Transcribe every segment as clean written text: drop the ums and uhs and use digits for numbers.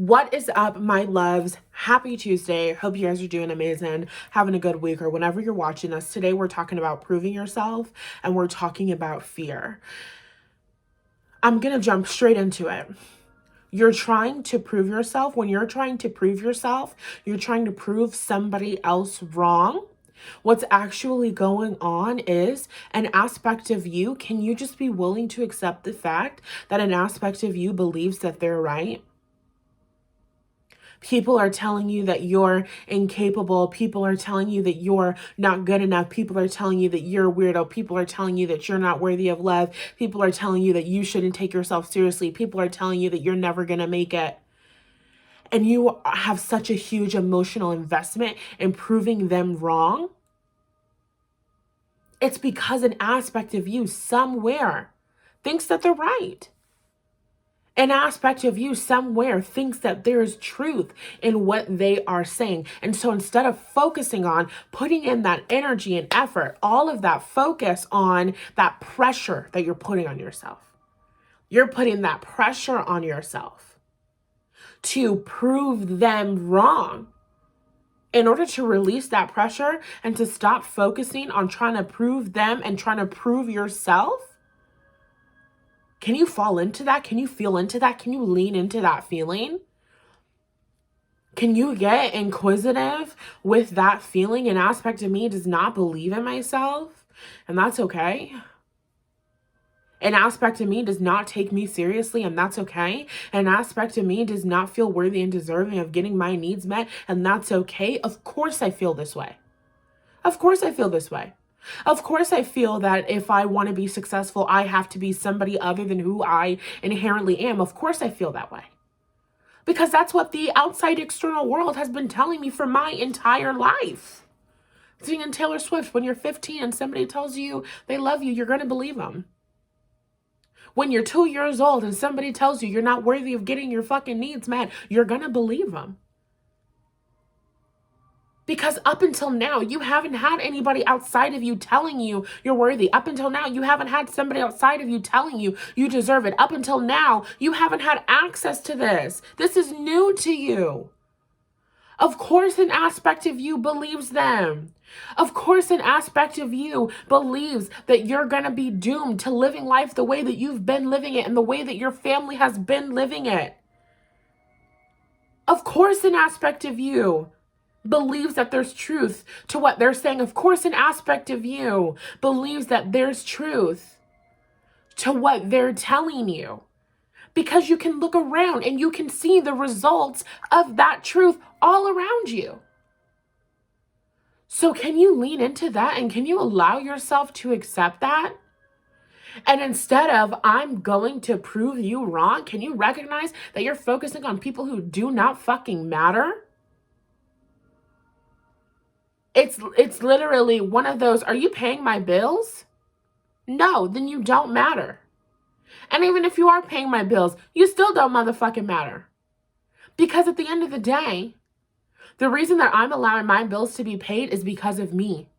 What is up, my loves? Happy Tuesday. Hope you guys are doing amazing, having a good week, or whenever you're watching this. Today, we're talking about proving yourself, and we're talking about fear. I'm going to jump straight into it. You're trying to prove yourself. When you're trying to prove yourself, you're trying to prove somebody else wrong. What's actually going on is an aspect of you. Can you just be willing to accept the fact that an aspect of you believes that they're right? People are telling you that you're incapable. People are telling you that you're not good enough. People are telling you that you're a weirdo. People are telling you that you're not worthy of love. People are telling you that you shouldn't take yourself seriously. People are telling you that you're never going to make it. And you have such a huge emotional investment in proving them wrong. It's because an aspect of you somewhere thinks that they're right. An aspect of you somewhere thinks that there is truth in what they are saying. And so instead of focusing on putting in that energy and effort, all of that focus on that pressure that you're putting on yourself, you're putting that pressure on yourself to prove them wrong. In order to release that pressure and to stop focusing on trying to prove them and trying to prove yourself, can you fall into that? Can you feel into that? Can you lean into that feeling? Can you get inquisitive with that feeling? An aspect of me does not believe in myself, and that's okay. An aspect of me does not take me seriously, and that's okay. An aspect of me does not feel worthy and deserving of getting my needs met, and that's okay. Of course I feel this way. Of course I feel this way. Of course, I feel that if I want to be successful, I have to be somebody other than who I inherently am. Of course, I feel that way. Because that's what the outside external world has been telling me for my entire life. Singing Taylor Swift, when you're 15 and somebody tells you they love you, you're going to believe them. When you're 2 years old and somebody tells you you're not worthy of getting your fucking needs met, you're going to believe them. Because up until now, you haven't had anybody outside of you telling you you're worthy. Up until now, you haven't had somebody outside of you telling you you deserve it. Up until now, you haven't had access to this. This is new to you. Of course, an aspect of you believes them. Of course, an aspect of you believes that you're going to be doomed to living life the way that you've been living it and the way that your family has been living it. Of course, an aspect of you believes that there's truth to what they're saying. Of course, an aspect of you believes that there's truth to what they're telling you. Because you can look around and you can see the results of that truth all around you. So can you lean into that and can you allow yourself to accept that? And instead of, I'm going to prove you wrong, can you recognize that you're focusing on people who do not fucking matter? It's literally one of those, are you paying my bills? No, then you don't matter. And even if you are paying my bills, you still don't motherfucking matter. Because at the end of the day, the reason that I'm allowing my bills to be paid is because of me.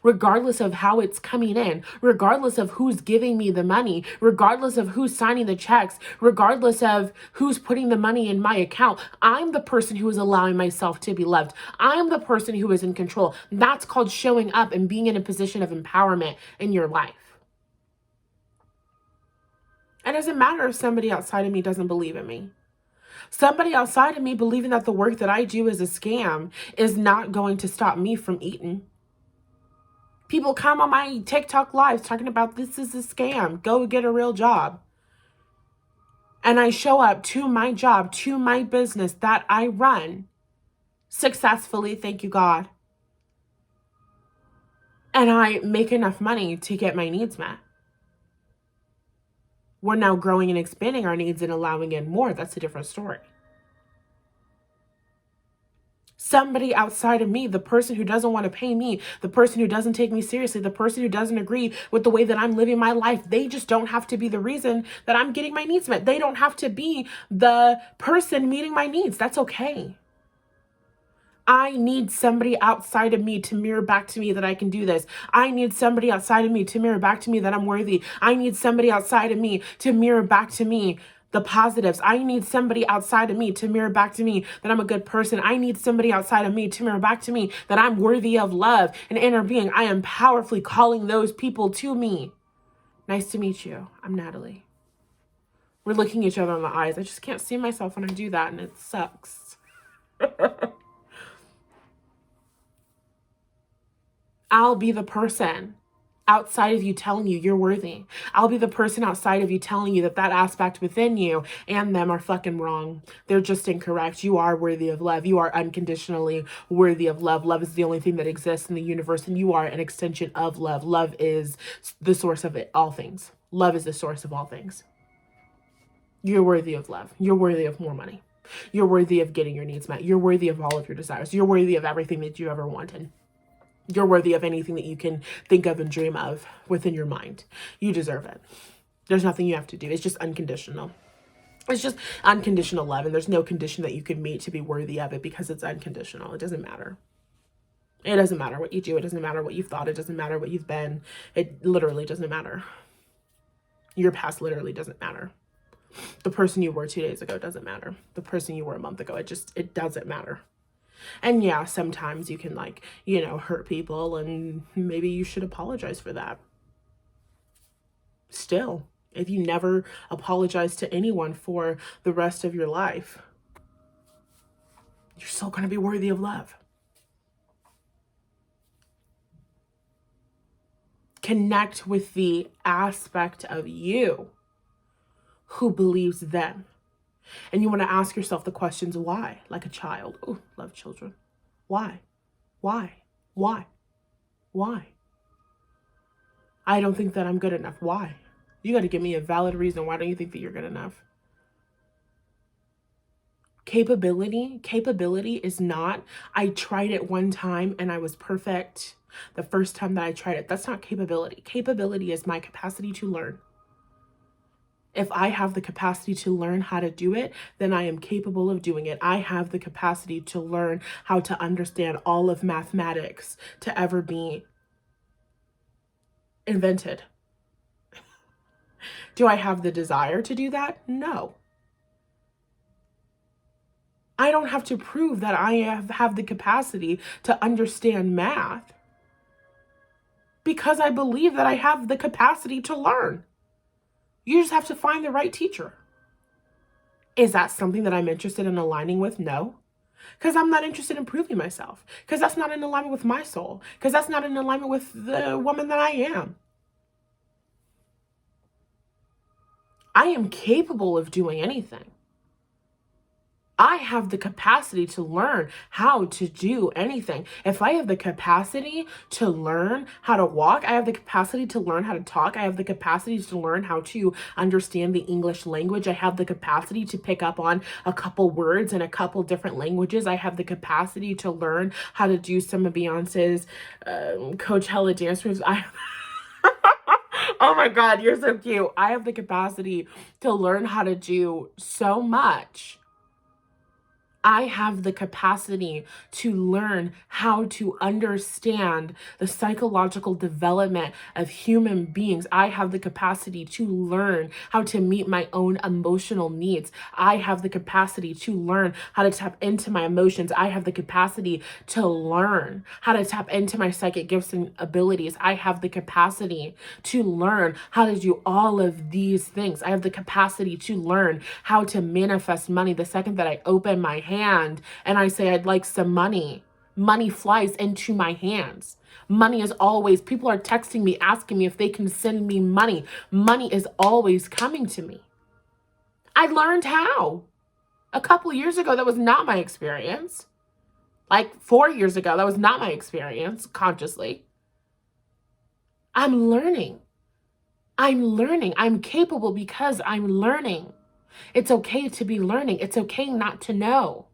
Regardless of how it's coming in, regardless of who's giving me the money, regardless of who's signing the checks, regardless of who's putting the money in my account, I'm the person who is allowing myself to be loved. I'm the person who is in control. That's called showing up and being in a position of empowerment in your life. It doesn't matter if somebody outside of me doesn't believe in me. Somebody outside of me believing that the work that I do is a scam is not going to stop me from eating. People come on my TikTok lives talking about this is a scam. Go get a real job. And I show up to my job, to my business that I run successfully, thank you, God. And I make enough money to get my needs met. We're now growing and expanding our needs and allowing in more. That's a different story. Somebody outside of me, the person who doesn't want to pay me, the person who doesn't take me seriously, the person who doesn't agree with the way that I'm living my life, they just don't have to be the reason that I'm getting my needs met. They don't have to be the person meeting my needs. That's okay. I need somebody outside of me to mirror back to me that I can do this. I need somebody outside of me to mirror back to me that I'm worthy. I need somebody outside of me to mirror back to me The positives. I need somebody outside of me to mirror back to me that I'm a good person. I need somebody outside of me to mirror back to me that I'm worthy of love and inner being. I am powerfully calling those people to me. Nice to meet you. I'm Nathallie. We're looking each other in the eyes. I just can't see myself when I do that, and it sucks. I'll be the person outside of you telling you you're worthy. I'll be the person outside of you telling you that that aspect within you and them are fucking wrong. They're just incorrect. You are worthy of love. You are unconditionally worthy of love. Love is the only thing that exists in the universe, and you are an extension of love. Love is the source of it, all things. Love is the source of all things. You're worthy of love. You're worthy of more money. You're worthy of getting your needs met. You're worthy of all of your desires. You're worthy of everything that you ever wanted. You're worthy of anything that you can think of and dream of within your mind. You deserve it. There's nothing you have to do. It's just unconditional. It's just unconditional love, and there's no condition that you can meet to be worthy of it because it's unconditional. It doesn't matter. It doesn't matter what you do. It doesn't matter what you've thought. It doesn't matter what you've been. It literally doesn't matter. Your past literally doesn't matter. The person you were 2 days ago doesn't matter. The person you were a month ago, it doesn't matter. And yeah, sometimes you can hurt people, and maybe you should apologize for that. Still, if you never apologize to anyone for the rest of your life, you're still going to be worthy of love. Connect with the aspect of you who believes them. And you want to ask yourself the questions, why? Like a child. Oh, love children. Why? Why? Why? Why? I don't think that I'm good enough. Why? You got to give me a valid reason. Why don't you think that you're good enough? Capability is not, I tried it one time and I was perfect the first time that I tried it. That's not capability. Capability is my capacity to learn. If I have the capacity to learn how to do it, then I am capable of doing it. I have the capacity to learn how to understand all of mathematics to ever be invented. Do I have the desire to do that? No. I don't have to prove that I have the capacity to understand math because I believe that I have the capacity to learn. You just have to find the right teacher. Is that something that I'm interested in aligning with? No. Because I'm not interested in proving myself. Because that's not in alignment with my soul. Because that's not in alignment with the woman that I am. I am capable of doing anything. I have the capacity to learn how to do anything. If I have the capacity to learn how to walk, I have the capacity to learn how to talk. I have the capacity to learn how to understand the English language. I have the capacity to pick up on a couple words in a couple different languages. I have the capacity to learn how to do some of Beyonce's Coachella dance moves. Oh my God, you're so cute. I have the capacity to learn how to do so much. I have the capacity to learn how to understand the psychological development of human beings. I have the capacity to learn how to meet my own emotional needs. I have the capacity to learn how to tap into my emotions. I have the capacity to learn how to tap into my psychic gifts and abilities. I have the capacity to learn how to do all of these things. I have the capacity to learn how to manifest money. The second that I open my hand and I say I'd like some money, money flies into my hands. Money is always, people are texting me, asking me if they can send me money. Money is always coming to me. I learned how. A couple years ago, that was not my experience. Like 4 years ago, that was not my experience consciously. I'm learning. I'm capable because I'm learning. It's okay to be learning. It's okay not to know.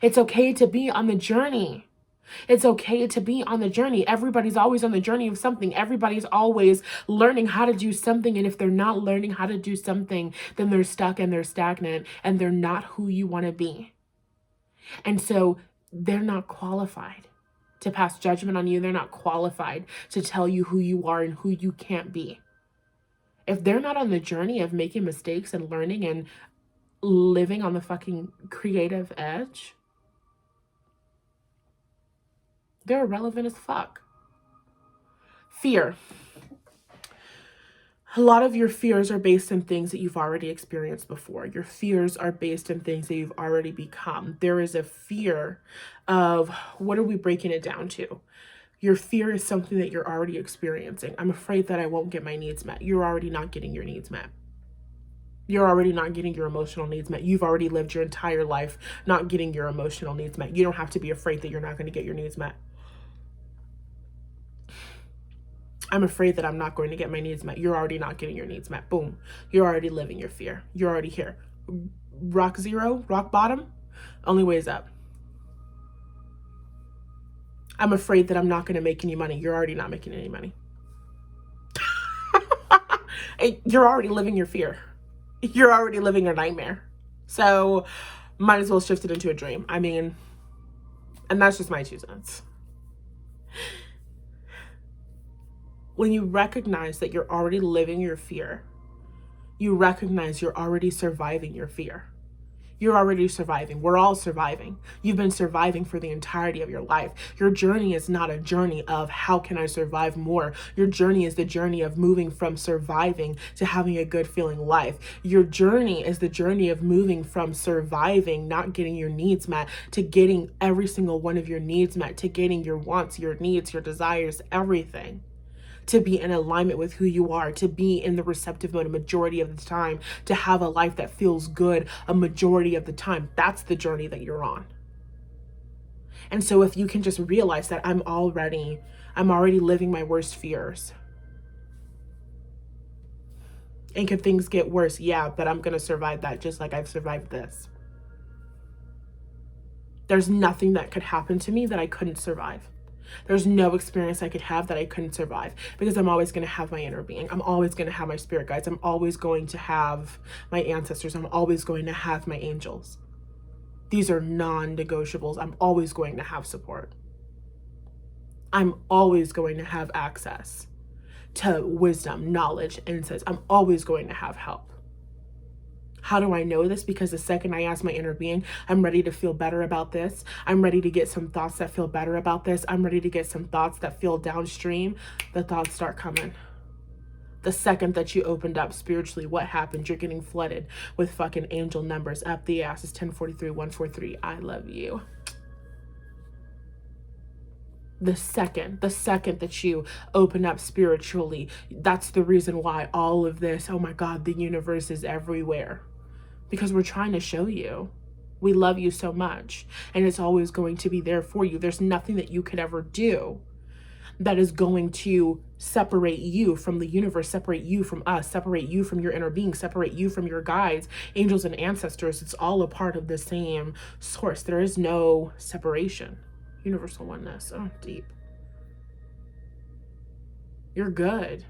It's okay to be on the journey. It's okay to be on the journey. Everybody's always on the journey of something. Everybody's always learning how to do something. And if they're not learning how to do something, then they're stuck and they're stagnant and they're not who you want to be. And so they're not qualified to pass judgment on you. They're not qualified to tell you who you are and who you can't be. If they're not on the journey of making mistakes and learning and living on the fucking creative edge, they're irrelevant as fuck. Fear. A lot of your fears are based in things that you've already experienced before. Your fears are based in things that you've already become. There is a fear of, what are we breaking it down to? Your fear is something that you're already experiencing. I'm afraid that I won't get my needs met. You're already not getting your needs met. You're already not getting your emotional needs met. You've already lived your entire life not getting your emotional needs met. You don't have to be afraid that you're not going to get your needs met. I'm afraid that I'm not going to get my needs met. You're already not getting your needs met. Boom. You're already living your fear. You're already here. Rock zero, rock bottom, only way is up. I'm afraid that I'm not going to make any money. You're already not making any money. You're already living your fear. You're already living your nightmare. So might as well shift it into a dream. I mean, and that's just my 2 cents. When you recognize that you're already living your fear, you recognize you're already surviving your fear. You're already surviving. We're all surviving. You've been surviving for the entirety of your life. Your journey is not a journey of how can I survive more? Your journey is the journey of moving from surviving to having a good feeling life. Your journey is the journey of moving from surviving, not getting your needs met, to getting every single one of your needs met, to getting your wants, your needs, your desires, everything. To be in alignment with who you are, to be in the receptive mode a majority of the time, to have a life that feels good a majority of the time. That's the journey that you're on. And so if you can just realize that I'm already living my worst fears. And could things get worse? Yeah, but I'm going to survive that just like I've survived this. There's nothing that could happen to me that I couldn't survive. There's no experience I could have that I couldn't survive, because I'm always going to have my inner being. I'm always going to have my spirit guides. I'm always going to have my ancestors. I'm always going to have my angels. These are non-negotiables. I'm always going to have support. I'm always going to have access to wisdom, knowledge, insights. I'm always going to have help. How do I know this? Because the second I ask my inner being, I'm ready to feel better about this. I'm ready to get some thoughts that feel better about this. I'm ready to get some thoughts that feel downstream. The thoughts start coming. The second that you opened up spiritually, what happened? You're getting flooded with fucking angel numbers. Up the ass is 1043, 143. I love you. The second that you open up spiritually, that's the reason why all of this, oh my God, the universe is everywhere. Because we're trying to show you we love you so much, and it's always going to be there for you. There's nothing that you could ever do that is going to separate you from the universe, separate you from us, separate you from your inner being, separate you from your guides, angels, and ancestors. It's all a part of the same source. There is no separation. Universal oneness. Oh, deep. You're good.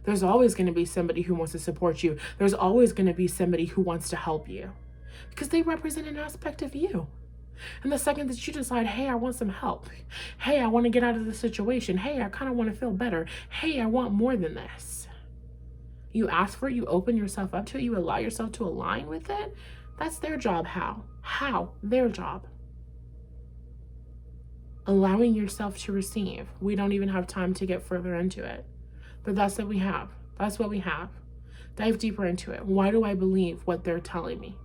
There's always going to be somebody who wants to support you. There's always going to be somebody who wants to help you, because they represent an aspect of you. And the second that you decide, hey, I want some help. Hey, I want to get out of this situation. Hey, I kind of want to feel better. Hey, I want more than this. You ask for it, you open yourself up to it, you allow yourself to align with it. That's their job. How? Their job. Allowing yourself to receive. We don't even have time to get further into it. But that's what we have. That's what we have. Dive deeper into it. Why do I believe what they're telling me?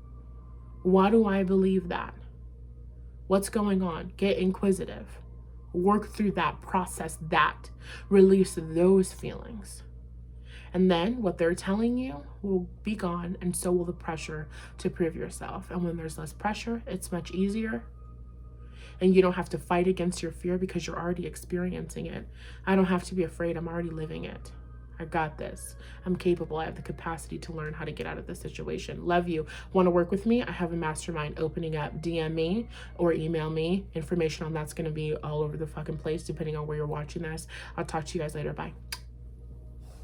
Why do I believe that? What's going on? Get inquisitive. Work through that, process that, release those feelings. And then what they're telling you will be gone, and so will the pressure to prove yourself. And when there's less pressure, it's much easier. And you don't have to fight against your fear because you're already experiencing it. I don't have to be afraid. I'm already living it. I got this. I'm capable. I have the capacity to learn how to get out of this situation. Love you. Want to work with me? I have a mastermind opening up. DM me or email me. Information on that's going to be all over the fucking place depending on where you're watching this. I'll talk to you guys later. Bye.